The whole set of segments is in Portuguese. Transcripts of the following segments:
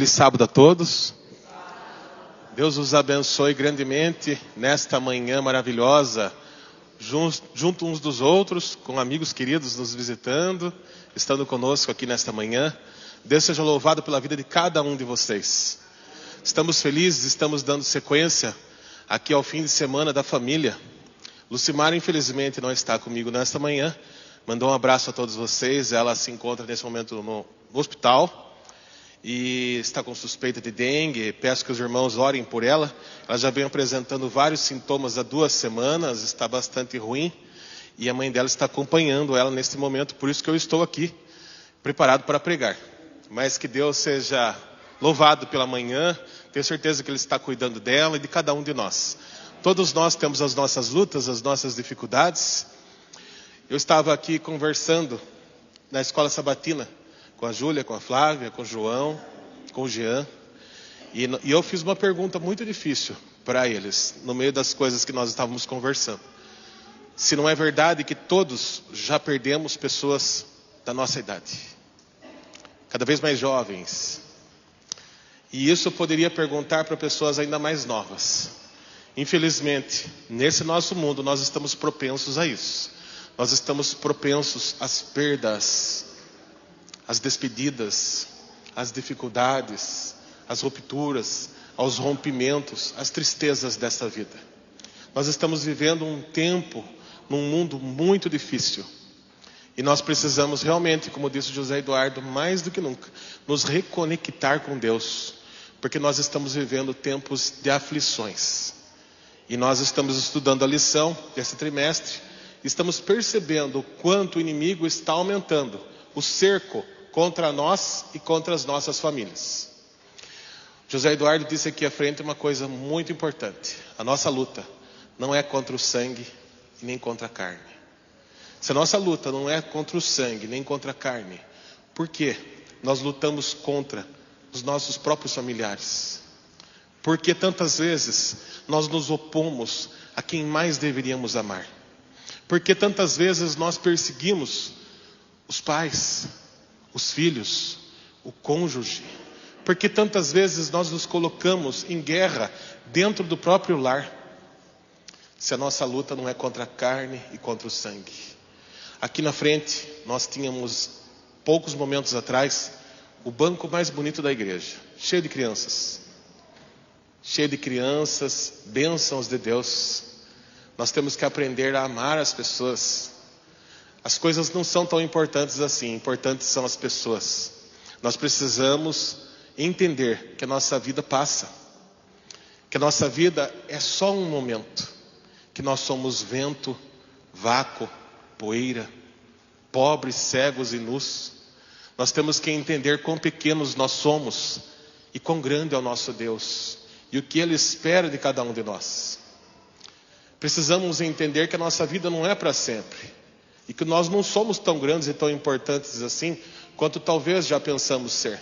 Feliz sábado a todos. Deus os abençoe grandemente nesta manhã maravilhosa, junto uns dos outros, com amigos queridos nos visitando, estando conosco aqui nesta manhã. Deus seja louvado pela vida de cada um de vocês. Estamos felizes, estamos dando sequência aqui ao fim de semana da família. Lucimara, infelizmente, não está comigo nesta manhã. Mandou um abraço a todos vocês. Ela se encontra nesse momento no hospital e está com suspeita de dengue. Peço que os irmãos orem por ela. Ela já vem apresentando vários sintomas há 2 semanas, está bastante ruim, e a mãe dela está acompanhando ela neste momento. Por isso que eu estou aqui, preparado para pregar. Mas que Deus seja louvado pela manhã. Tenho certeza que Ele está cuidando dela e de cada um de nós. Todos nós temos as nossas lutas, as nossas dificuldades. Eu estava aqui conversando na escola sabatina com a Júlia, com a Flávia, com o João, com o Jean. E eu fiz uma pergunta muito difícil para eles, no meio das coisas que nós estávamos conversando. Se não é verdade que todos já perdemos pessoas da nossa idade, cada vez mais jovens. E isso eu poderia perguntar para pessoas ainda mais novas. Infelizmente, nesse nosso mundo, nós estamos propensos a isso. Nós estamos propensos às perdas, às despedidas, às dificuldades, às rupturas, aos rompimentos, às tristezas dessa vida. Nós estamos vivendo um tempo, num mundo muito difícil. E nós precisamos realmente, como disse José Eduardo, mais do que nunca, nos reconectar com Deus. Porque nós estamos vivendo tempos de aflições. E nós estamos estudando a lição desse trimestre. Estamos percebendo o quanto o inimigo está aumentando o cerco contra nós e contra as nossas famílias. José Eduardo disse aqui à frente uma coisa muito importante. A nossa luta não é contra o sangue e nem contra a carne. Se a nossa luta não é contra o sangue nem contra a carne, por quê? Nós lutamos contra os nossos próprios familiares. Porque tantas vezes nós nos opomos a quem mais deveríamos amar. Porque tantas vezes nós perseguimos os pais, os filhos, o cônjuge. Porque tantas vezes nós nos colocamos em guerra dentro do próprio lar. Se a nossa luta não é contra a carne e contra o sangue. Aqui na frente nós tínhamos, poucos momentos atrás, o banco mais bonito da igreja, cheio de crianças. Cheio de crianças, bênçãos de Deus. Nós temos que aprender a amar as pessoas. As coisas não são tão importantes assim, importantes são as pessoas. Nós precisamos entender que a nossa vida passa. Que a nossa vida é só um momento. Que nós somos vento, vácuo, poeira, pobres, cegos e nus. Nós temos que entender quão pequenos nós somos e quão grande é o nosso Deus e o que Ele espera de cada um de nós. Precisamos entender que a nossa vida não é para sempre e que nós não somos tão grandes e tão importantes assim quanto talvez já pensamos ser.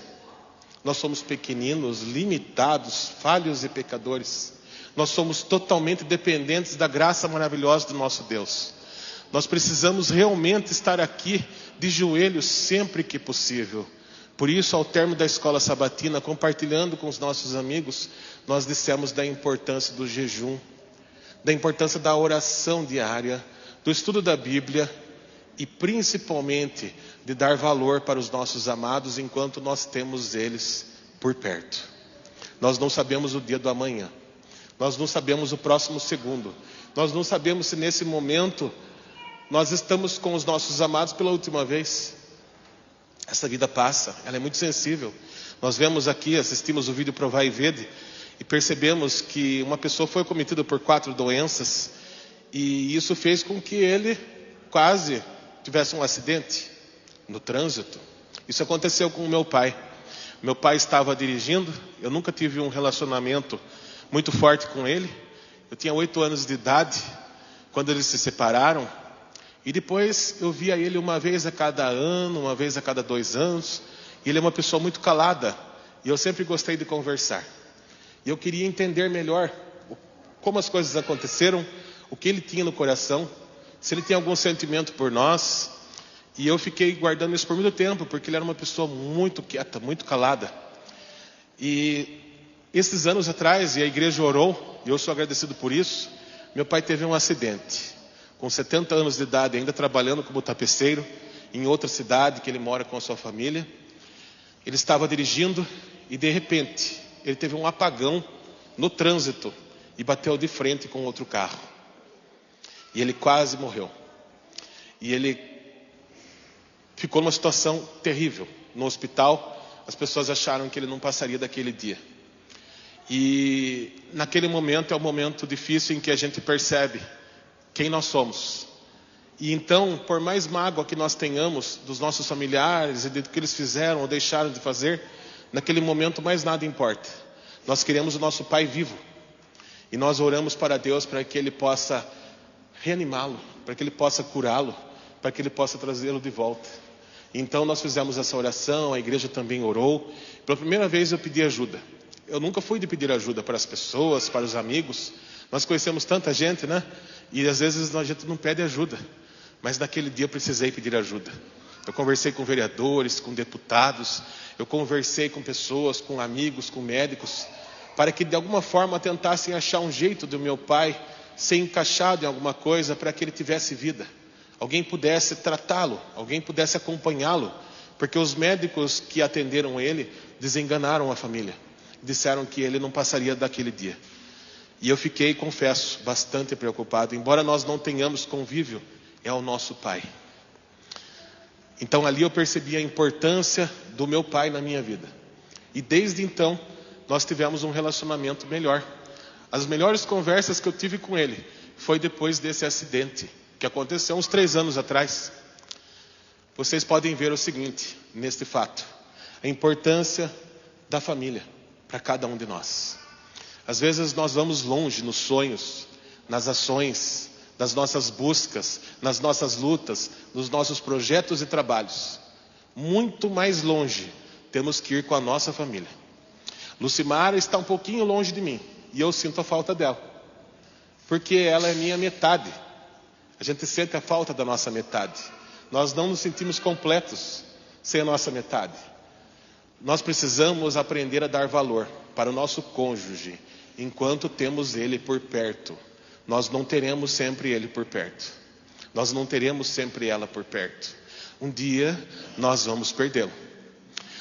Nós somos pequeninos, limitados, falhos e pecadores. Nós somos totalmente dependentes da graça maravilhosa do nosso Deus. Nós precisamos realmente estar aqui de joelhos sempre que possível. Por isso, ao término da escola sabatina, compartilhando com os nossos amigos, nós dissemos da importância do jejum, da importância da oração diária, do estudo da Bíblia e principalmente de dar valor para os nossos amados enquanto nós temos eles por perto. Nós não sabemos o dia do amanhã, nós não sabemos o próximo segundo, nós não sabemos se nesse momento nós estamos com os nossos amados pela última vez. Essa vida passa, ela é muito sensível. Nós vemos aqui, assistimos o vídeo Provai e Vede e percebemos que uma pessoa foi acometida por 4 doenças e isso fez com que ele quase tivesse um acidente no trânsito. Isso aconteceu com o meu pai. Meu pai estava dirigindo, eu nunca tive um relacionamento muito forte com ele. Eu tinha 8 anos de idade quando eles se separaram. E depois eu via ele uma vez a cada ano, uma vez a cada 2 anos. E ele é uma pessoa muito calada. E eu sempre gostei de conversar. E eu queria entender melhor como as coisas aconteceram, o que ele tinha no coração, se ele tinha algum sentimento por nós. E eu fiquei guardando isso por muito tempo, porque ele era uma pessoa muito quieta, muito calada. E esses anos atrás, e a igreja orou, e eu sou agradecido por isso, meu pai teve um acidente. Com 70 anos de idade, ainda trabalhando como tapeceiro, em outra cidade que ele mora com a sua família. Ele estava dirigindo e de repente, ele teve um apagão no trânsito e bateu de frente com outro carro. E ele quase morreu. E ele ficou numa situação terrível. No hospital, as pessoas acharam que ele não passaria daquele dia. E naquele momento é um momento difícil em que a gente percebe quem nós somos. E então, por mais mágoa que nós tenhamos dos nossos familiares e do que eles fizeram ou deixaram de fazer, naquele momento mais nada importa. Nós queremos o nosso pai vivo. E nós oramos para Deus para que Ele possa reanimá-lo, para que Ele possa curá-lo, para que Ele possa trazê-lo de volta. Então nós fizemos essa oração, a igreja também orou. Pela primeira vez eu pedi ajuda. Eu nunca fui de pedir ajuda para as pessoas, para os amigos. Nós conhecemos tanta gente, né? E às vezes a gente não pede ajuda. Mas naquele dia eu precisei pedir ajuda. Eu conversei com vereadores, com deputados. Eu conversei com pessoas, com amigos, com médicos, para que de alguma forma tentassem achar um jeito do meu pai ser encaixado em alguma coisa para que ele tivesse vida. Alguém pudesse tratá-lo, alguém pudesse acompanhá-lo, porque os médicos que atenderam ele desenganaram a família. Disseram que ele não passaria daquele dia. E eu fiquei, confesso, bastante preocupado. Embora nós não tenhamos convívio, é o nosso pai. Então ali eu percebi a importância do meu pai na minha vida. E desde então, nós tivemos um relacionamento melhor. As melhores conversas que eu tive com ele foi depois desse acidente, que aconteceu uns 3 anos atrás. Vocês podem ver o seguinte, neste fato. A importância da família para cada um de nós. Às vezes nós vamos longe nos sonhos, nas ações, nas nossas buscas, nas nossas lutas, nos nossos projetos e trabalhos. Muito mais longe temos que ir com a nossa família. Lucimara está um pouquinho longe de mim e eu sinto a falta dela, porque ela é minha metade. A gente sente a falta da nossa metade. Nós não nos sentimos completos sem a nossa metade. Nós precisamos aprender a dar valor para o nosso cônjuge enquanto temos ele por perto. Nós não teremos sempre ele por perto. Nós não teremos sempre ela por perto. Um dia nós vamos perdê-lo.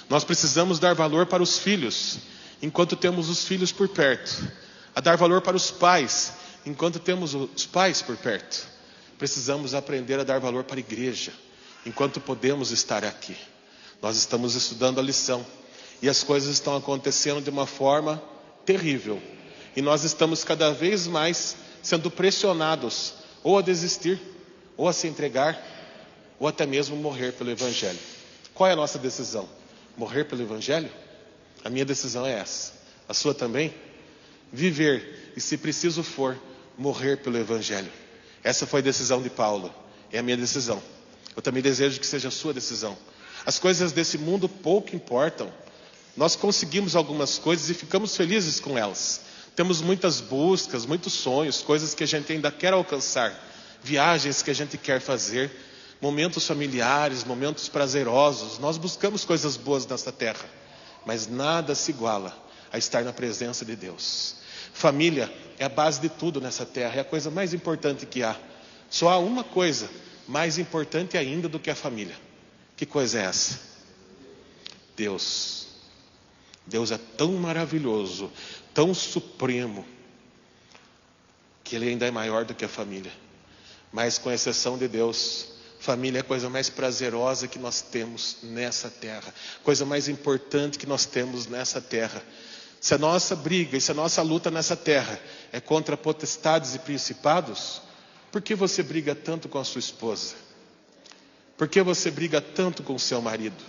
Nós precisamos dar valor para os filhos enquanto temos os filhos por perto. A dar valor para os pais enquanto temos os pais por perto. Precisamos aprender a dar valor para a igreja enquanto podemos estar aqui. Nós estamos estudando a lição e as coisas estão acontecendo de uma forma terrível. E nós estamos cada vez mais sendo pressionados ou a desistir, ou a se entregar, ou até mesmo morrer pelo Evangelho. Qual é a nossa decisão? Morrer pelo Evangelho? A minha decisão é essa. A sua também? Viver e, se preciso for, morrer pelo Evangelho. Essa foi a decisão de Paulo. É a minha decisão. Eu também desejo que seja a sua decisão. As coisas desse mundo pouco importam. Nós conseguimos algumas coisas e ficamos felizes com elas. Temos muitas buscas, muitos sonhos, coisas que a gente ainda quer alcançar. Viagens que a gente quer fazer. Momentos familiares, momentos prazerosos. Nós buscamos coisas boas nesta terra. Mas nada se iguala a estar na presença de Deus. Família é a base de tudo nessa terra. É a coisa mais importante que há. Só há uma coisa mais importante ainda do que a família. Que coisa é essa? Deus. Deus é tão maravilhoso, tão supremo, que Ele ainda é maior do que a família. Mas com exceção de Deus, família é a coisa mais prazerosa que nós temos nessa terra. Coisa mais importante que nós temos nessa terra. Se a nossa briga e se a nossa luta nessa terra é contra potestades e principados, por que você briga tanto com a sua esposa? Por que você briga tanto com o seu marido?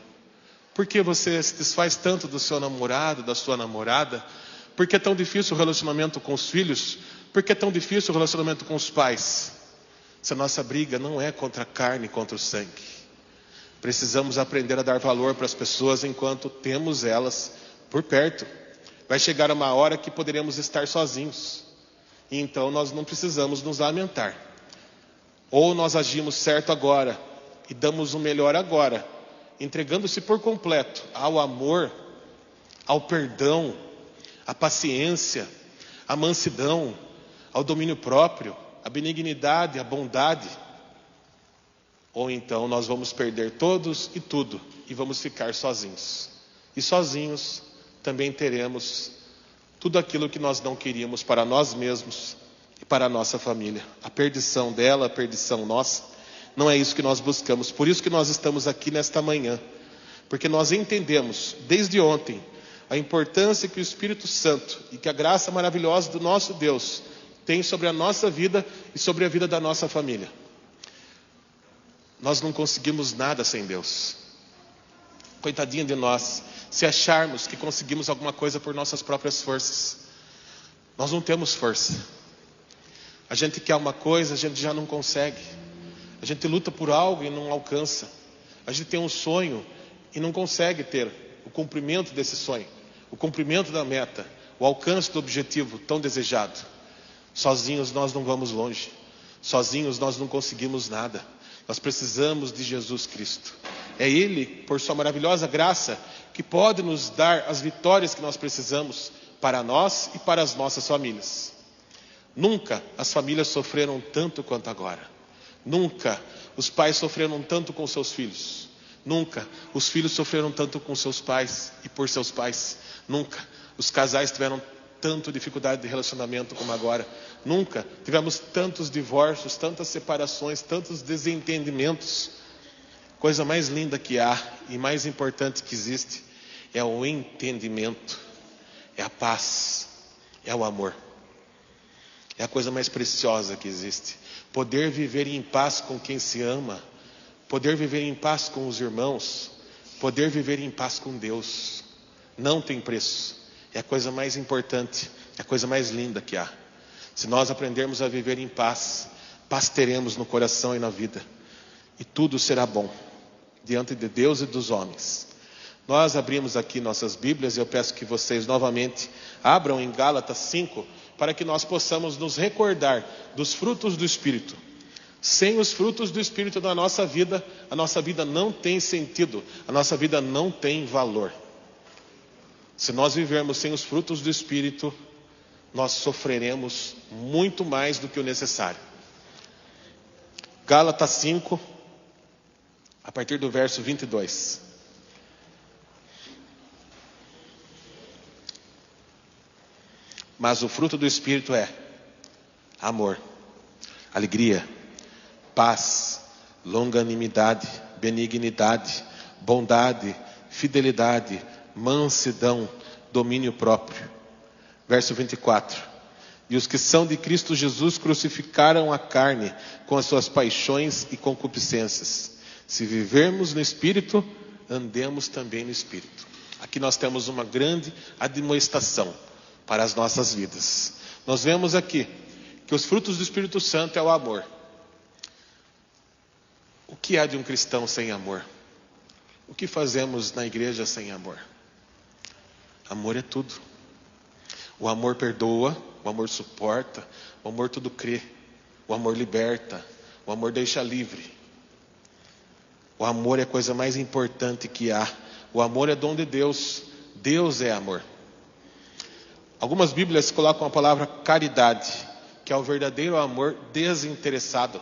Por que você se desfaz tanto do seu namorado, da sua namorada? Por que é tão difícil o relacionamento com os filhos? Por que é tão difícil o relacionamento com os pais? Se a nossa briga não é contra a carne, contra o sangue. Precisamos aprender a dar valor para as pessoas enquanto temos elas por perto. Vai chegar uma hora que poderemos estar sozinhos. E então nós não precisamos nos lamentar. Ou nós agimos certo agora e damos o melhor agora, entregando-se por completo ao amor, ao perdão, à paciência, à mansidão, ao domínio próprio, à benignidade, à bondade. Ou então nós vamos perder todos e tudo e vamos ficar sozinhos. E sozinhos também teremos tudo aquilo que nós não queríamos para nós mesmos e para a nossa família. A perdição dela, a perdição nossa, não é isso que nós buscamos. Por isso que nós estamos aqui nesta manhã. Porque nós entendemos, desde ontem, a importância que o Espírito Santo e que a graça maravilhosa do nosso Deus tem sobre a nossa vida e sobre a vida da nossa família. Nós não conseguimos nada sem Deus. Coitadinho de nós, se acharmos que conseguimos alguma coisa por nossas próprias forças. Nós não temos força. A gente quer uma coisa, a gente já não consegue. A gente luta por algo e não alcança. A gente tem um sonho e não consegue ter o cumprimento desse sonho, o cumprimento da meta, o alcance do objetivo tão desejado. Sozinhos nós não vamos longe. Sozinhos nós não conseguimos nada. Nós precisamos de Jesus Cristo. É Ele, por sua maravilhosa graça, que pode nos dar as vitórias que nós precisamos para nós e para as nossas famílias. Nunca as famílias sofreram tanto quanto agora. Nunca os pais sofreram tanto com seus filhos. Nunca os filhos sofreram tanto com seus pais e por seus pais. Nunca os casais tiveram tanta dificuldade de relacionamento como agora. Nunca tivemos tantos divórcios, tantas separações, tantos desentendimentos. Coisa mais linda que há e mais importante que existe é o entendimento, é a paz, é o amor. É a coisa mais preciosa que existe. Poder viver em paz com quem se ama, poder viver em paz com os irmãos, poder viver em paz com Deus. Não tem preço. É a coisa mais importante, é a coisa mais linda que há. Se nós aprendermos a viver em paz, paz teremos no coração e na vida. E tudo será bom, diante de Deus e dos homens. Nós abrimos aqui nossas Bíblias e eu peço que vocês novamente abram em Gálatas 5, para que nós possamos nos recordar dos frutos do Espírito. Sem os frutos do Espírito na nossa vida, a nossa vida não tem sentido, a nossa vida não tem valor. Se nós vivermos sem os frutos do Espírito, nós sofreremos muito mais do que o necessário. Gálatas 5, a partir do verso 22. Mas o fruto do Espírito é amor, alegria, paz, longanimidade, benignidade, bondade, fidelidade, mansidão, domínio próprio. Verso 24. E os que são de Cristo Jesus crucificaram a carne com as suas paixões e concupiscências. Se vivermos no Espírito, andemos também no Espírito. Aqui nós temos uma grande admoestação para as nossas vidas. Nós vemos aqui que os frutos do Espírito Santo é o amor. O que há de um cristão sem amor? O que fazemos na igreja sem amor? Amor é tudo. O amor perdoa, o amor suporta, o amor tudo crê, o amor liberta, o amor deixa livre. O amor é a coisa mais importante que há. O amor é dom de Deus. Deus é amor. Algumas Bíblias colocam a palavra caridade, que é o verdadeiro amor desinteressado.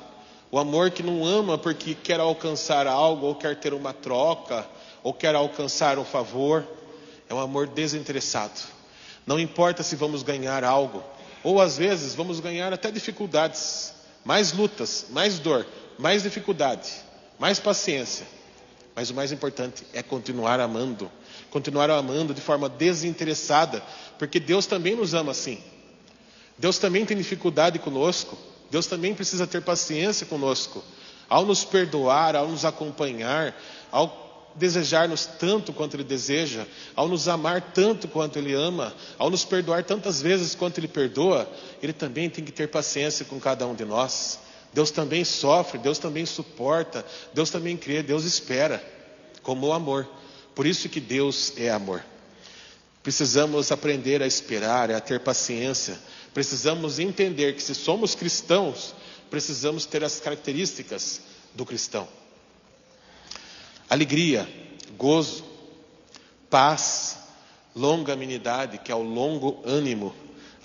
O amor que não ama porque quer alcançar algo, ou quer ter uma troca, ou quer alcançar um favor. É um amor desinteressado. Não importa se vamos ganhar algo, ou às vezes vamos ganhar até dificuldades, mais lutas, mais dor, mais dificuldade, mais paciência. Mas o mais importante é continuar amando de forma desinteressada, porque Deus também nos ama assim. Deus também tem dificuldade conosco, Deus também precisa ter paciência conosco, ao nos perdoar, ao nos acompanhar, ao desejar-nos tanto quanto Ele deseja, ao nos amar tanto quanto Ele ama, ao nos perdoar tantas vezes quanto Ele perdoa. Ele também tem que ter paciência com cada um de nós. Deus também sofre, Deus também suporta, Deus também crê, Deus espera, como o amor. Por isso que Deus é amor. Precisamos aprender a esperar, a ter paciência. Precisamos entender que se somos cristãos, precisamos ter as características do cristão. Alegria, gozo, paz, longanimidade, que é o longo ânimo,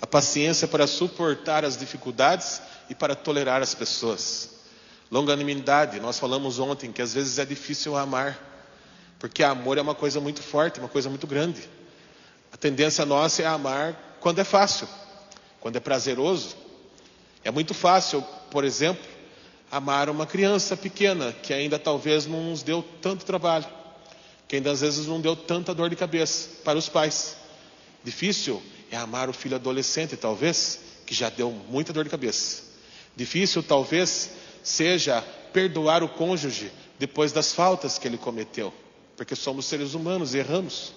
a paciência para suportar as dificuldades e para tolerar as pessoas. Longanimidade, nós falamos ontem que às vezes é difícil amar, porque amor é uma coisa muito forte, uma coisa muito grande. A tendência nossa é amar quando é fácil, quando é prazeroso. É muito fácil, por exemplo, amar uma criança pequena, que ainda talvez não nos deu tanto trabalho, que ainda às vezes não deu tanta dor de cabeça para os pais. Difícil é amar o filho adolescente, talvez, que já deu muita dor de cabeça. Difícil, talvez, seja perdoar o cônjuge depois das faltas que ele cometeu, porque somos seres humanos e erramos.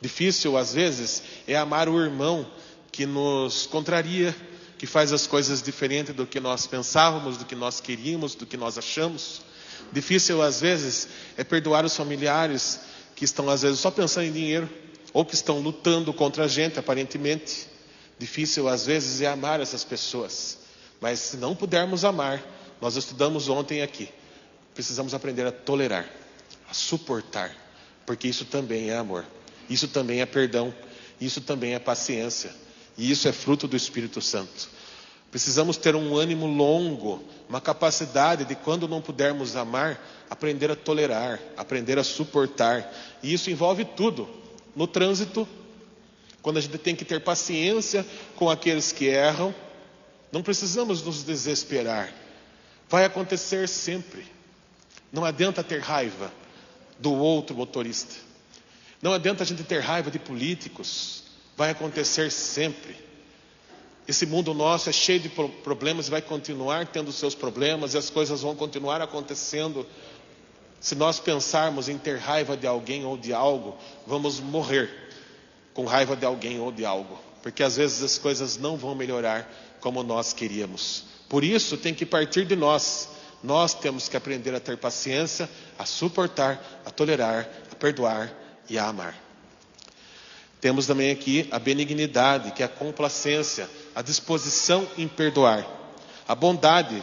Difícil, às vezes, é amar o irmão que nos contraria, que faz as coisas diferentes do que nós pensávamos, do que nós queríamos, do que nós achamos. Difícil, às vezes, é perdoar os familiares que estão, às vezes, só pensando em dinheiro, ou que estão lutando contra a gente, aparentemente. Difícil, às vezes, é amar essas pessoas. Mas se não pudermos amar, nós estudamos ontem aqui, precisamos aprender a tolerar, a suportar, porque isso também é amor, isso também é perdão, isso também é paciência, e isso é fruto do Espírito Santo. Precisamos ter um ânimo longo, uma capacidade de, quando não pudermos amar, aprender a tolerar, aprender a suportar. E isso envolve tudo. No trânsito, quando a gente tem que ter paciência com aqueles que erram, não precisamos nos desesperar. Vai acontecer sempre. Não adianta ter raiva do outro motorista. Não adianta a gente ter raiva de políticos. Vai acontecer sempre. Esse mundo nosso é cheio de problemas e vai continuar tendo seus problemas, e as coisas vão continuar acontecendo. Se nós pensarmos em ter raiva de alguém ou de algo, vamos morrer com raiva de alguém ou de algo, porque às vezes as coisas não vão melhorar como nós queríamos. Por isso tem que partir de nós. Nós temos que aprender a ter paciência, a suportar, a tolerar, a perdoar e a amar. Temos também aqui a benignidade, que é a complacência, a disposição em perdoar. A bondade,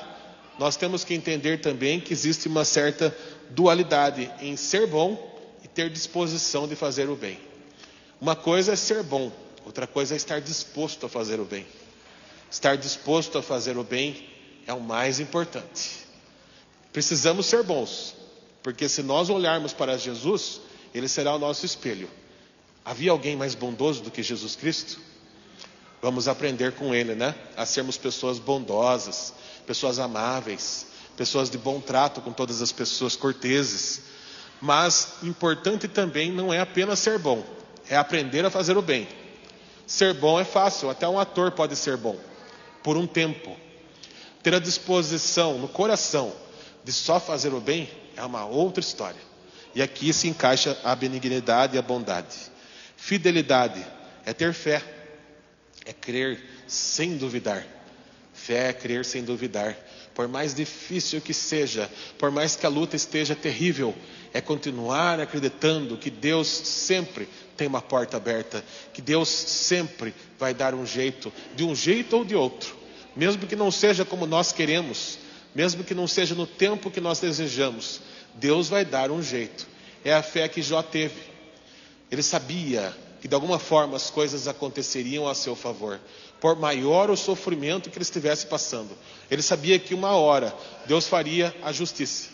nós temos que entender também que existe uma certa dualidade em ser bom e ter disposição de fazer o bem. Uma coisa é ser bom, outra coisa é estar disposto a fazer o bem. Estar disposto a fazer o bem é o mais importante. Precisamos ser bons, porque se nós olharmos para Jesus, Ele será o nosso espelho. Havia alguém mais bondoso do que Jesus Cristo? Vamos aprender com Ele, né? A sermos pessoas bondosas, pessoas amáveis, pessoas de bom trato com todas as pessoas, corteses. Mas importante também não é apenas ser bom, é aprender a fazer o bem. Ser bom é fácil, até um ator pode ser bom, por um tempo. Ter a disposição no coração de só fazer o bem é uma outra história. E aqui se encaixa a benignidade e a bondade. Fidelidade é ter fé, é crer sem duvidar. Fé é crer sem duvidar. Por mais difícil que seja, por mais que a luta esteja terrível, é continuar acreditando que Deus sempre tem uma porta aberta, que Deus sempre vai dar um jeito, de um jeito ou de outro, mesmo que não seja como nós queremos, mesmo que não seja no tempo que nós desejamos, Deus vai dar um jeito. É a fé que Jó teve. Ele sabia que de alguma forma as coisas aconteceriam a seu favor, por maior o sofrimento que ele estivesse passando. Ele sabia que uma hora Deus faria a justiça,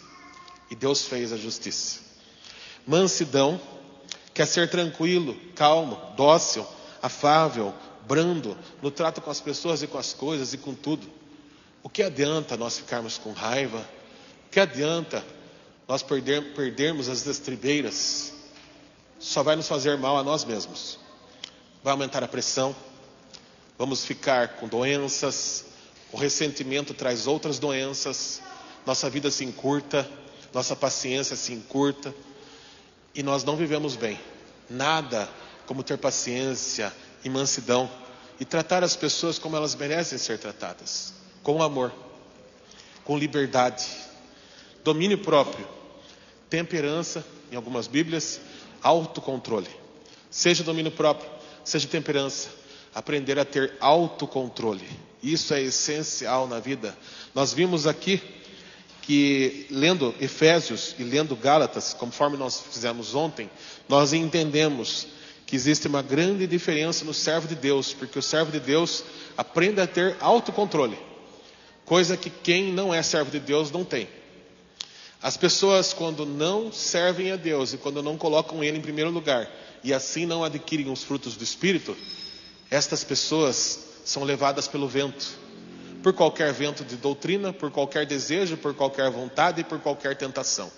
e Deus fez a justiça. Mansidão quer ser tranquilo, calmo, dócil, afável, brando, no trato com as pessoas e com as coisas e com tudo. O que adianta nós ficarmos com raiva? O que adianta nós perdermos as estribeiras? Só vai nos fazer mal a nós mesmos. Vai aumentar a pressão, vamos ficar com doenças, o ressentimento traz outras doenças, nossa vida se encurta, nossa paciência se encurta, e nós não vivemos bem. Nada como ter paciência e mansidão, e tratar as pessoas como elas merecem ser tratadas, com amor, com liberdade, domínio próprio, temperança, em algumas Bíblias, autocontrole. Seja domínio próprio, seja temperança, aprender a ter autocontrole. Isso é essencial na vida. Nós vimos aqui que, lendo Efésios e lendo Gálatas, conforme nós fizemos ontem, nós entendemos que existe uma grande diferença no servo de Deus, porque o servo de Deus aprende a ter autocontrole, coisa que quem não é servo de Deus não tem. As pessoas, quando não servem a Deus e quando não colocam Ele em primeiro lugar, e assim não adquirem os frutos do Espírito, estas pessoas são levadas pelo vento, por qualquer vento de doutrina, por qualquer desejo, por qualquer vontade e por qualquer tentação.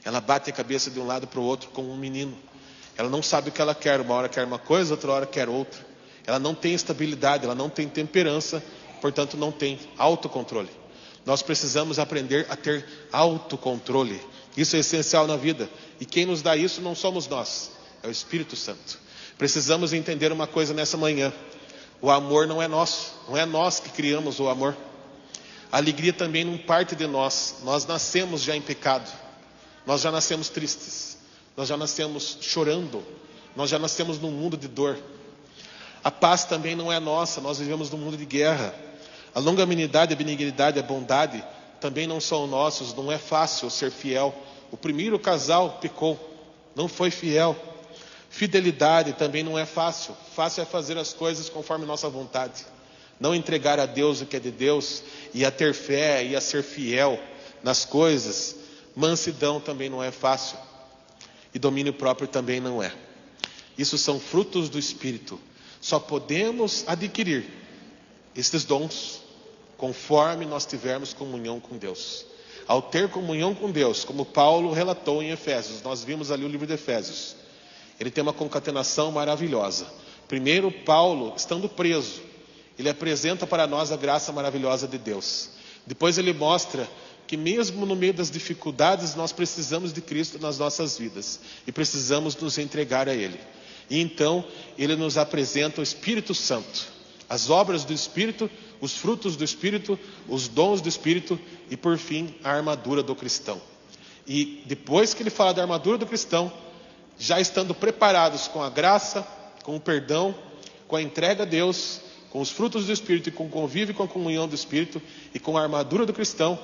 Ela bate a cabeça de um lado para o outro como um menino. Ela não sabe o que ela quer, uma hora quer uma coisa, outra hora quer outra. Ela não tem estabilidade, ela não tem temperança, portanto não tem autocontrole. Nós precisamos aprender a ter autocontrole. Isso é essencial na vida. E quem nos dá isso não somos nós, é o Espírito Santo. Precisamos entender uma coisa nessa manhã. O amor não é nosso, não é nós que criamos o amor. A alegria também não parte de nós. Nós nascemos já em pecado. Nós já nascemos tristes. Nós já nascemos chorando. Nós já nascemos num mundo de dor. A paz também não é nossa. Nós vivemos num mundo de guerra. A longanimidade, a benignidade, a bondade também não são nossos. Não é fácil ser fiel. O primeiro casal pecou, não foi fiel. Fidelidade também não é fácil. Fácil é fazer as coisas conforme nossa vontade. Não entregar a Deus o que é de Deus. E a ter fé e a ser fiel nas coisas. Mansidão também não é fácil. E domínio próprio também não é. Isso são frutos do Espírito. Só podemos adquirir estes dons conforme nós tivermos comunhão com Deus. Ao ter comunhão com Deus, como Paulo relatou em Efésios, nós vimos ali o livro de Efésios. Ele tem uma concatenação maravilhosa. Primeiro, Paulo, estando preso, ele apresenta para nós a graça maravilhosa de Deus. Depois ele mostra que mesmo no meio das dificuldades, nós precisamos de Cristo nas nossas vidas. E precisamos nos entregar a Ele. E então, Ele nos apresenta o Espírito Santo. As obras do Espírito, os frutos do Espírito, os dons do Espírito e, por fim, a armadura do cristão. E depois que Ele fala da armadura do cristão, já estando preparados com a graça, com o perdão, com a entrega a Deus, com os frutos do Espírito e com o convívio e com a comunhão do Espírito e com a armadura do cristão,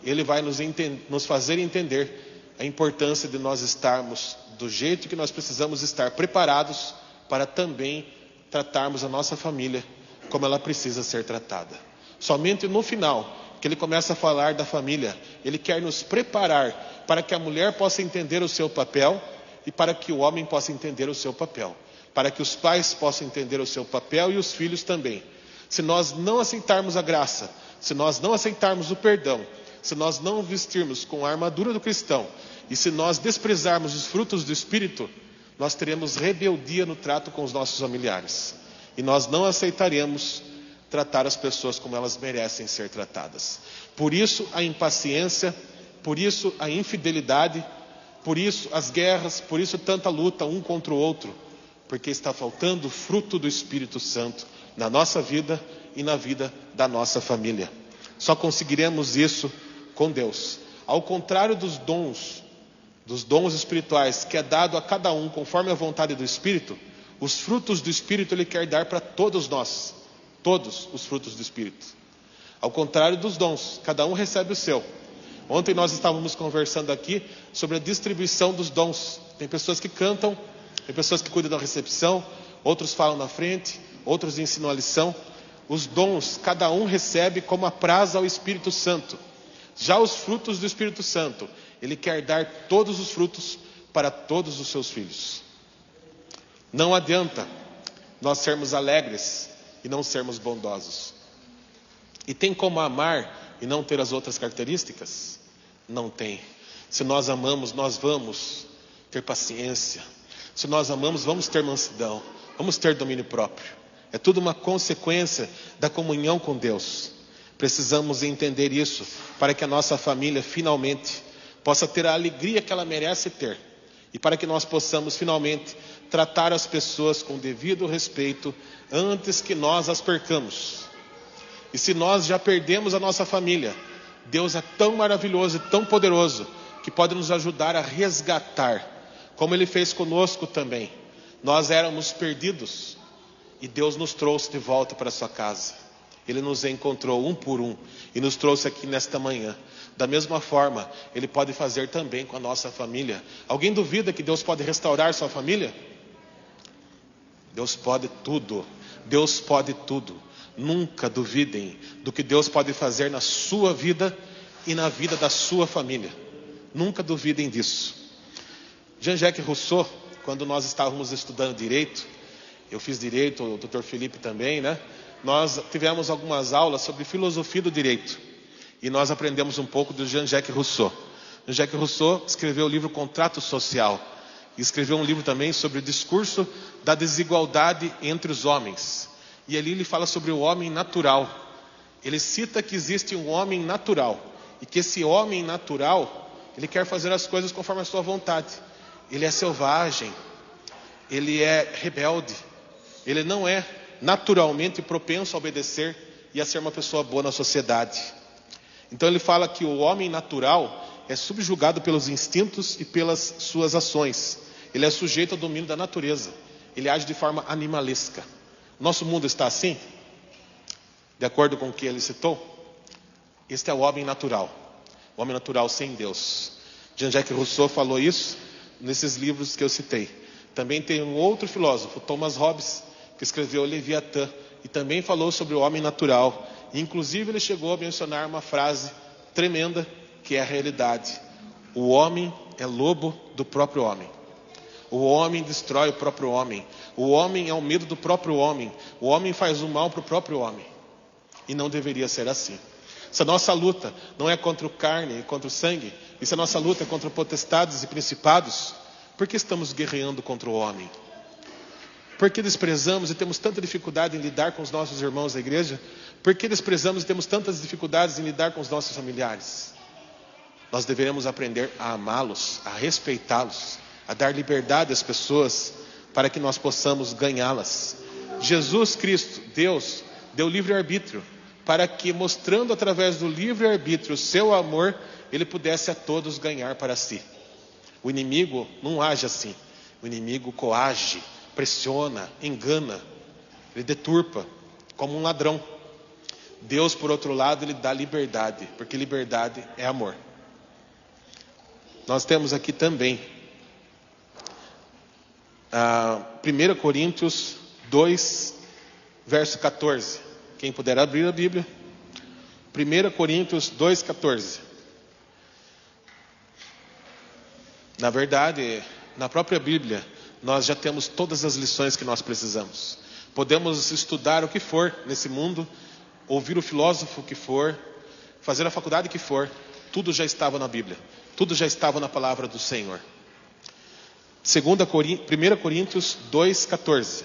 Ele vai nos fazer entender a importância de nós estarmos do jeito que nós precisamos estar preparados para também tratarmos a nossa família como ela precisa ser tratada. Somente no final, que ele começa a falar da família, ele quer nos preparar para que a mulher possa entender o seu papel e para que o homem possa entender o seu papel. Para que os pais possam entender o seu papel e os filhos também. Se nós não aceitarmos a graça, se nós não aceitarmos o perdão, se nós não vestirmos com a armadura do cristão e se nós desprezarmos os frutos do Espírito, nós teremos rebeldia no trato com os nossos familiares. E nós não aceitaremos tratar as pessoas como elas merecem ser tratadas. Por isso a impaciência, por isso a infidelidade, por isso as guerras, por isso tanta luta um contra o outro. Porque está faltando o fruto do Espírito Santo na nossa vida e na vida da nossa família. Só conseguiremos isso com Deus. Ao contrário dos dons espirituais que é dado a cada um conforme a vontade do Espírito, os frutos do Espírito Ele quer dar para todos nós. Todos os frutos do Espírito. Ao contrário dos dons, cada um recebe o seu. Ontem nós estávamos conversando aqui sobre a distribuição dos dons. Tem pessoas que cantam, tem pessoas que cuidam da recepção, outros falam na frente, outros ensinam a lição. Os dons, cada um recebe como apraz ao Espírito Santo. Já os frutos do Espírito Santo, Ele quer dar todos os frutos para todos os seus filhos. Não adianta nós sermos alegres e não sermos bondosos. E tem como amar e não ter as outras características? Não tem. Se nós amamos, nós vamos ter paciência. Se nós amamos, vamos ter mansidão, vamos ter domínio próprio. É tudo uma consequência da comunhão com Deus. Precisamos entender isso para que a nossa família finalmente possa ter a alegria que ela merece ter. E para que nós possamos finalmente tratar as pessoas com devido respeito antes que nós as percamos. E se nós já perdemos a nossa família, Deus é tão maravilhoso e tão poderoso que pode nos ajudar a resgatar, como Ele fez conosco também. Nós éramos perdidos e Deus nos trouxe de volta para a sua casa. Ele nos encontrou um por um e nos trouxe aqui nesta manhã. Da mesma forma, Ele pode fazer também com a nossa família. Alguém duvida que Deus pode restaurar sua família? Deus pode tudo. Deus pode tudo. Nunca duvidem do que Deus pode fazer na sua vida e na vida da sua família. Nunca duvidem disso. Jean-Jacques Rousseau, quando nós estávamos estudando direito, eu fiz direito, o Dr. Felipe também, né? Nós tivemos algumas aulas sobre filosofia do direito. E nós aprendemos um pouco do Jean-Jacques Rousseau. Jean-Jacques Rousseau escreveu o livro Contrato Social. E escreveu um livro também sobre o discurso da desigualdade entre os homens. E ali ele fala sobre o homem natural. Ele cita que existe um homem natural. E que esse homem natural, ele quer fazer as coisas conforme a sua vontade. Ele é selvagem. Ele é rebelde. Ele não é naturalmente propenso a obedecer e a ser uma pessoa boa na sociedade. Então ele fala que o homem natural é subjugado pelos instintos e pelas suas ações. Ele é sujeito ao domínio da natureza. Ele age de forma animalesca. Nosso mundo está assim? De acordo com o que ele citou? Este é o homem natural. O homem natural sem Deus. Jean-Jacques Rousseau falou isso nesses livros que eu citei. Também tem um outro filósofo, Thomas Hobbes, que escreveu Leviatã. E também falou sobre o homem natural. E, inclusive ele chegou a mencionar uma frase tremenda, que é a realidade. O homem é lobo do próprio homem. O homem destrói o próprio homem. O homem é o medo do próprio homem. O homem faz o mal para o próprio homem. E não deveria ser assim. Se a nossa luta não é contra o carne e contra o sangue, e se a nossa luta é contra potestades e principados, por que estamos guerreando contra o homem? Por que desprezamos e temos tanta dificuldade em lidar com os nossos irmãos da igreja? Por que desprezamos e temos tantas dificuldades em lidar com os nossos familiares? Nós deveremos aprender a amá-los, a respeitá-los, a dar liberdade às pessoas para que nós possamos ganhá-las. Jesus Cristo, Deus, deu livre-arbítrio para que, mostrando através do livre-arbítrio o seu amor, Ele pudesse a todos ganhar para si. O inimigo não age assim. O inimigo coage, pressiona, engana, ele deturpa, como um ladrão. Deus, por outro lado, Ele dá liberdade, porque liberdade é amor. Nós temos aqui também 1 Coríntios 2, verso 14. Quem puder abrir a Bíblia. 1 Coríntios 2, 14. Na verdade, na própria Bíblia, nós já temos todas as lições que nós precisamos. Podemos estudar o que for nesse mundo, ouvir o filósofo que for, fazer a faculdade que for, tudo já estava na Bíblia. Tudo já estava na palavra do Senhor. 1 Coríntios 2, 14.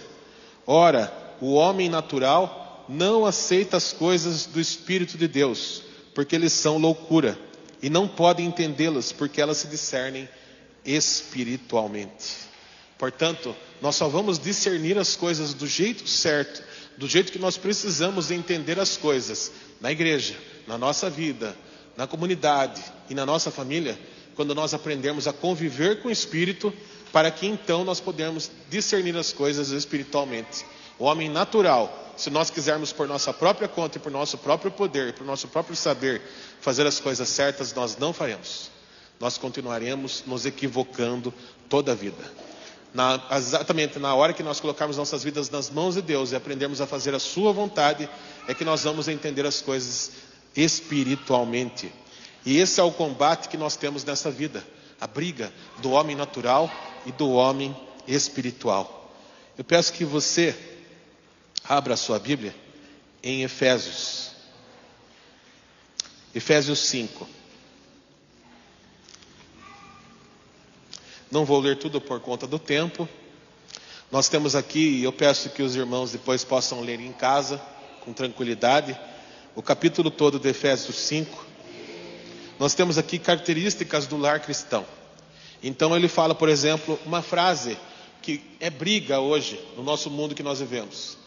Ora, o homem natural não aceita as coisas do Espírito de Deus, porque eles são loucura, e não podem entendê-las, porque elas se discernem espiritualmente. Portanto, nós só vamos discernir as coisas do jeito certo, do jeito que nós precisamos entender as coisas, na igreja, na nossa vida, na comunidade e na nossa família, quando nós aprendermos a conviver com o Espírito, para que então nós podemos discernir as coisas espiritualmente. O homem natural, se nós quisermos por nossa própria conta e por nosso próprio poder, por nosso próprio saber, fazer as coisas certas, nós não faremos. Nós continuaremos nos equivocando toda a vida. Exatamente na hora que nós colocarmos nossas vidas nas mãos de Deus e aprendermos a fazer a sua vontade, é que nós vamos entender as coisas espiritualmente. E esse é o combate que nós temos nessa vida. A briga do homem natural e do homem espiritual. Eu peço que você abra a sua Bíblia em Efésios. Efésios 5. Não vou ler tudo por conta do tempo. Nós temos aqui, e eu peço que os irmãos depois possam ler em casa, com tranquilidade, o capítulo todo de Efésios 5. Nós temos aqui características do lar cristão. Então ele fala, por exemplo, uma frase que é briga hoje, no nosso mundo que nós vivemos.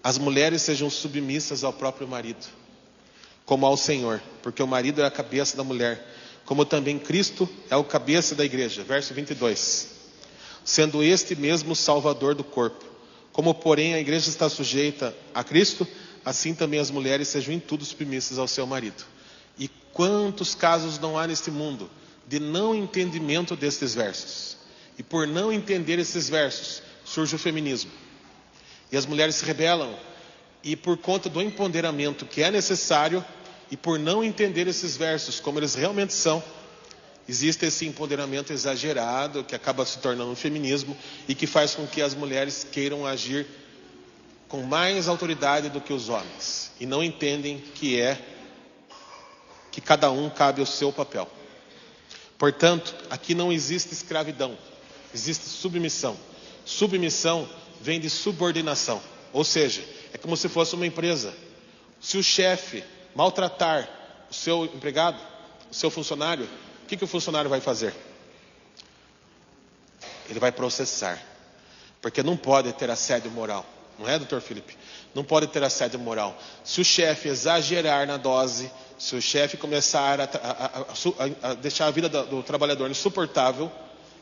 As mulheres sejam submissas ao próprio marido, como ao Senhor, porque o marido é a cabeça da mulher, como também Cristo é o cabeça da igreja. Verso 22. Sendo este mesmo o Salvador do corpo. Como porém a igreja está sujeita a Cristo, assim também as mulheres sejam em tudo submissas ao seu marido. E quantos casos não há neste mundo de não entendimento destes versos? E por não entender esses versos, surge o feminismo. E as mulheres se rebelam. E por conta do empoderamento que é necessário, e por não entender esses versos como eles realmente são, existe esse empoderamento exagerado que acaba se tornando um feminismo e que faz com que as mulheres queiram agir com mais autoridade do que os homens. E não entendem que cada um cabe o seu papel. Portanto, aqui não existe escravidão, existe submissão. Submissão vem de subordinação, ou seja, é como se fosse uma empresa. Se o chefe maltratar o seu empregado, o seu funcionário, o que o funcionário vai fazer? Ele vai processar, porque não pode ter assédio moral, não é, doutor Felipe? Não pode ter assédio moral. Se o chefe exagerar na dose, se o chefe começar a deixar a vida do trabalhador insuportável,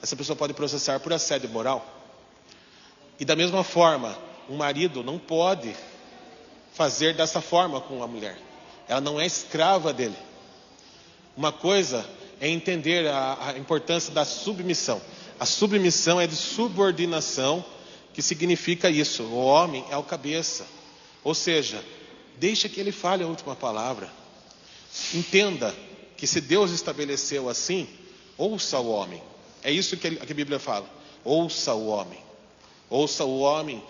essa pessoa pode processar por assédio moral. E da mesma forma, um marido não pode fazer dessa forma com a mulher. Ela não é escrava dele. Uma coisa é entender a importância da submissão. A submissão é de subordinação, que significa isso. O homem é o cabeça. Ou seja, deixa que ele fale a última palavra. Entenda que se Deus estabeleceu assim, ouça o homem. É isso que a Bíblia fala. Ouça o homem. Ouça o homem,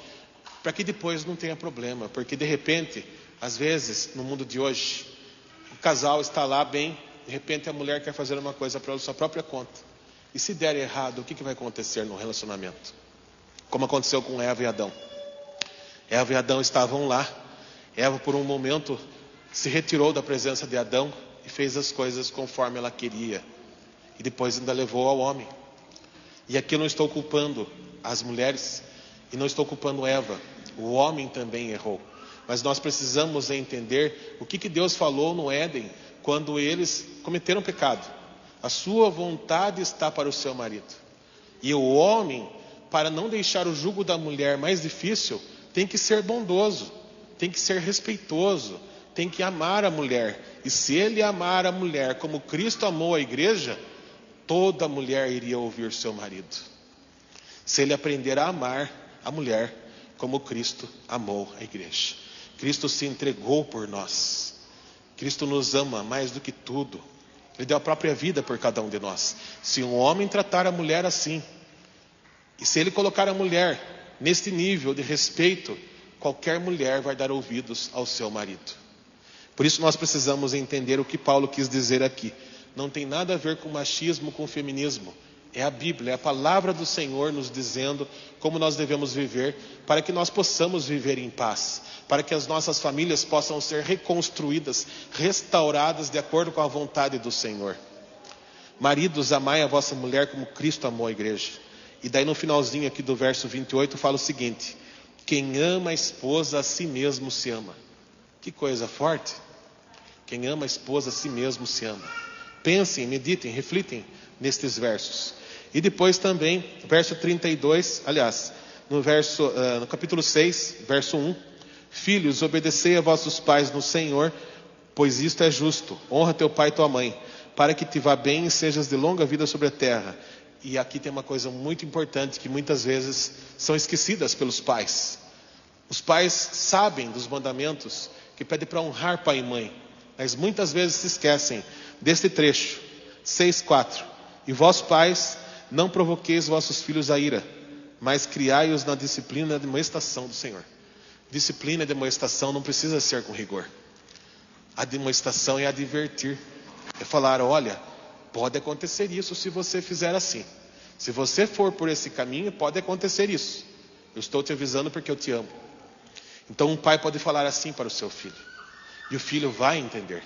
para que depois não tenha problema. Porque de repente, às vezes, no mundo de hoje, o casal está lá bem, de repente a mulher quer fazer uma coisa para sua própria conta. E se der errado, o que vai acontecer no relacionamento? Como aconteceu com Eva e Adão. Eva e Adão estavam lá. Eva, por um momento, se retirou da presença de Adão e fez as coisas conforme ela queria. E depois ainda levou ao homem. E aqui eu não estou culpando as mulheres e não estou culpando Eva. O homem também errou. Mas nós precisamos entender o que Deus falou no Éden quando eles cometeram pecado. A sua vontade está para o seu marido. E o homem, para não deixar o jugo da mulher mais difícil, tem que ser bondoso, tem que ser respeitoso, tem que amar a mulher. E se ele amar a mulher como Cristo amou a igreja, toda mulher iria ouvir seu marido. Se ele aprender a amar a mulher como Cristo amou a igreja. Cristo se entregou por nós. Cristo nos ama mais do que tudo. Ele deu a própria vida por cada um de nós. Se um homem tratar a mulher assim, e se ele colocar a mulher neste nível de respeito, qualquer mulher vai dar ouvidos ao seu marido. Por isso nós precisamos entender o que Paulo quis dizer aqui. Não tem nada a ver com machismo, com feminismo. É a Bíblia, é a palavra do Senhor nos dizendo como nós devemos viver, para que nós possamos viver em paz, para que as nossas famílias possam ser reconstruídas, restauradas de acordo com a vontade do Senhor. Maridos, amai a vossa mulher como Cristo amou a igreja. E daí no finalzinho aqui do verso 28 fala o seguinte: quem ama a esposa a si mesmo se ama. Que coisa forte. Quem ama a esposa a si mesmo se ama. Pensem, meditem, reflitem nestes versos. E depois também, verso 32, aliás, no capítulo 6, verso 1. Filhos, obedecei a vossos pais no Senhor, pois isto é justo. Honra teu pai e tua mãe, para que te vá bem e sejas de longa vida sobre a terra. E aqui tem uma coisa muito importante que muitas vezes são esquecidas pelos pais. Os pais sabem dos mandamentos que pedem para honrar pai e mãe, mas muitas vezes se esquecem deste trecho, 6:4. E vós pais, não provoqueis vossos filhos a ira, mas criai-os na disciplina e demonstração do Senhor. Disciplina e demonstração não precisa ser com rigor. A demonstração é advertir, é falar: olha, pode acontecer isso se você fizer assim. Se você for por esse caminho, pode acontecer isso. Eu estou te avisando porque eu te amo. Então um pai pode falar assim para o seu filho, e o filho vai entender.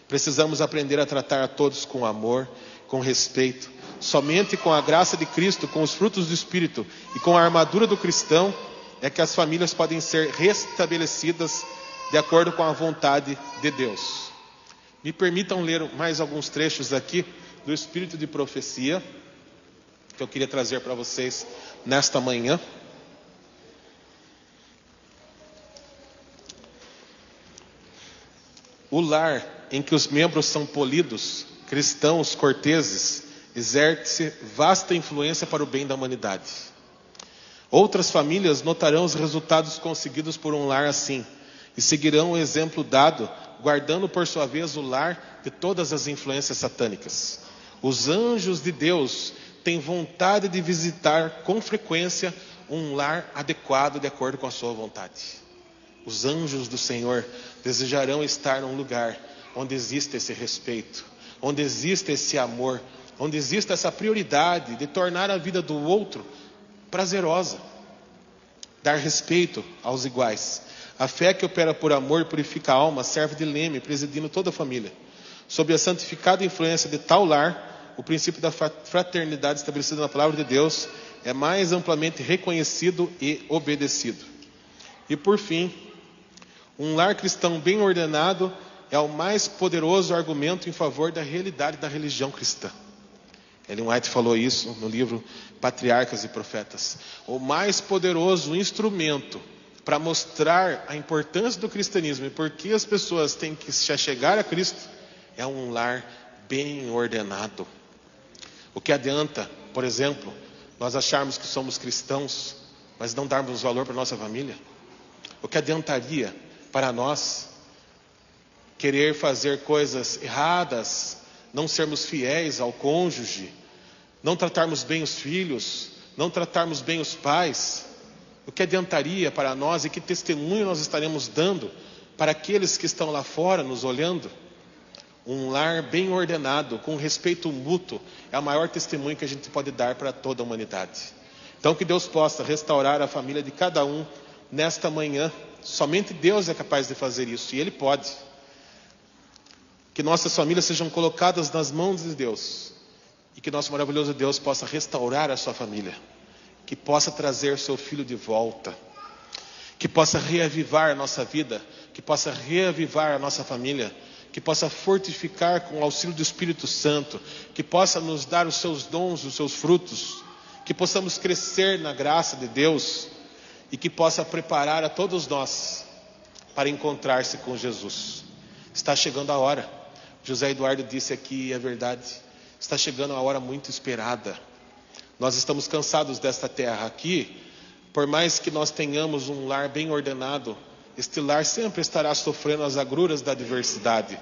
Precisamos aprender a tratar a todos com amor, com respeito. Somente com a graça de Cristo, com os frutos do Espírito e com a armadura do cristão, é que as famílias podem ser restabelecidas de acordo com a vontade de Deus. Me permitam ler mais alguns trechos aqui do Espírito de Profecia, que eu queria trazer para vocês nesta manhã. O lar em que os membros são polidos, cristãos, corteses, exerce vasta influência para o bem da humanidade. Outras famílias notarão os resultados conseguidos por um lar assim e seguirão o exemplo dado, guardando por sua vez o lar de todas as influências satânicas. Os anjos de Deus têm vontade de visitar com frequência um lar adequado de acordo com a sua vontade. Os anjos do Senhor desejarão estar num lugar onde existe esse respeito, onde existe esse amor, onde existe essa prioridade de tornar a vida do outro prazerosa, dar respeito aos iguais. A fé que opera por amor purifica a alma, serve de leme, presidindo toda a família. Sob a santificada influência de tal lar, o princípio da fraternidade estabelecido na palavra de Deus é mais amplamente reconhecido e obedecido. E por fim, um lar cristão bem ordenado é o mais poderoso argumento em favor da realidade da religião cristã. Ellen White falou isso no livro Patriarcas e Profetas. O mais poderoso instrumento para mostrar a importância do cristianismo e por que as pessoas têm que se achegar a Cristo é um lar bem ordenado. O que adianta, por exemplo, nós acharmos que somos cristãos, mas não darmos valor para a nossa família? O que adiantaria para nós querer fazer coisas erradas, não sermos fiéis ao cônjuge, não tratarmos bem os filhos, não tratarmos bem os pais? O que adiantaria para nós e que testemunho nós estaremos dando para aqueles que estão lá fora nos olhando? Um lar bem ordenado, com respeito mútuo, é o maior testemunho que a gente pode dar para toda a humanidade. Então que Deus possa restaurar a família de cada um nesta manhã. Somente Deus é capaz de fazer isso, e Ele pode. Que nossas famílias sejam colocadas nas mãos de Deus, e que nosso maravilhoso Deus possa restaurar a sua família, que possa trazer seu filho de volta, que possa reavivar a nossa vida, que possa reavivar a nossa família, que possa fortificar com o auxílio do Espírito Santo, que possa nos dar os seus dons, os seus frutos, que possamos crescer na graça de Deus e que possa preparar a todos nós para encontrar-se com Jesus. Está chegando a hora. José Eduardo disse aqui, e é verdade, está chegando a hora muito esperada. Nós estamos cansados desta terra aqui. Por mais que nós tenhamos um lar bem ordenado, este lar sempre estará sofrendo as agruras da adversidade.